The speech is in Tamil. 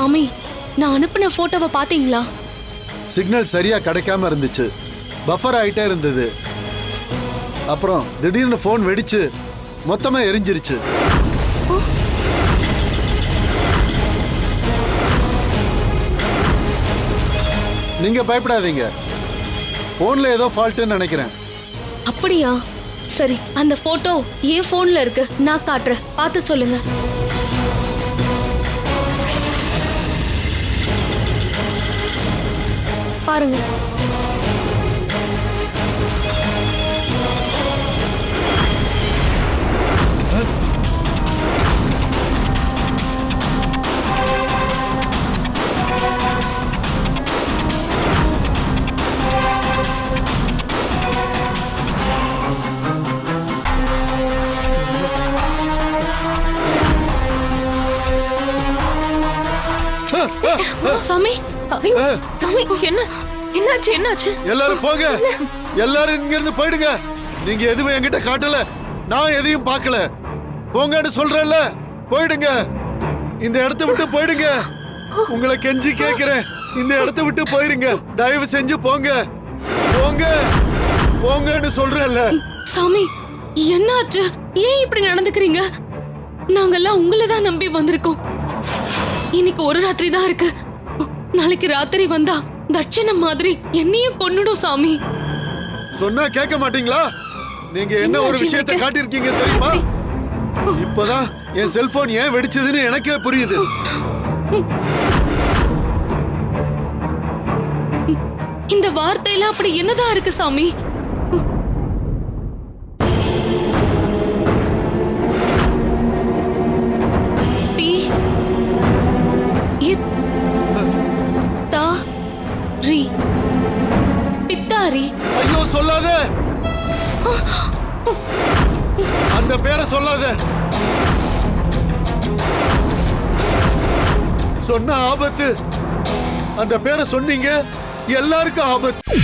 சாமி, நான் அனுப்பின போட்டோவை பாத்தீங்களா? சிக்னல் சரியா கிடைக்காம இருந்துச்சு, பஃபர் ஆயிட்டே இருந்தது. அப்புறம் திடீர்னு போன் வெடிச்சு மொத்தமா எரிஞ்சிருச்சு. நீங்க பயப்படாதீங்க, போன்ல ஏதோ ஃபால்ட்னு நினைக்கிறேன். அப்படியா? சரி, அந்த போட்டோ என் போன்ல இருக்கு, நான் காட்டுறேன், பார்த்து சொல்லுங்க. பாருங்க. சாமி, சாமி, என்னாச்சு? என்னாச்சு? எல்லாரும் போங்க, எல்லாரும் இங்க இருந்து போயிடுங்க. நீங்க எதுவும் என்கிட்ட காட்டல, நான் எதையும் பார்க்கல. போங்கன்னு சொல்றேன்ல, போயிடுங்க. இந்த இடத்தை விட்டு போயிடுங்க. உங்களை கெஞ்சி கேக்குறேன், இந்த இடத்தை விட்டு போயிருங்க. தயவு செஞ்சு போங்க, போங்க, போங்கன்னு சொல்றேன்ல. சாமி, என்னாச்சு? ஏன் இப்படி நடந்துக்கிறீங்க? நாங்கெல்லாம் உங்களை தான் நம்பி வந்திருக்கோம். இன்னைக்கு ஒரு ராத்திரி தான் இருக்கு. நாளைக்கு ராத்திரி வந்தா தட்சணம் மாதிரி என்னையும் கொன்னுடும் சாமி. சொன்னா கேட்க மாட்டீங்களா? நீங்க என்ன ஒரு விஷயத்தை காட்டியிருக்கீங்க தெரியுமா? இப்பதான் என் செல்போன் ஏன் வெடிச்சதுன்னு எனக்கே புரியுது. இந்த வார்த்தையெல்லாம் அப்படி என்னதான் இருக்கு சாமி? பித்தாரி. ஐயோ சொல்லாத, அந்த பேரை சொல்லாத. சொன்ன ஆபத்து. அந்த பேரை சொன்னீங்க, எல்லாருக்கும் ஆபத்து.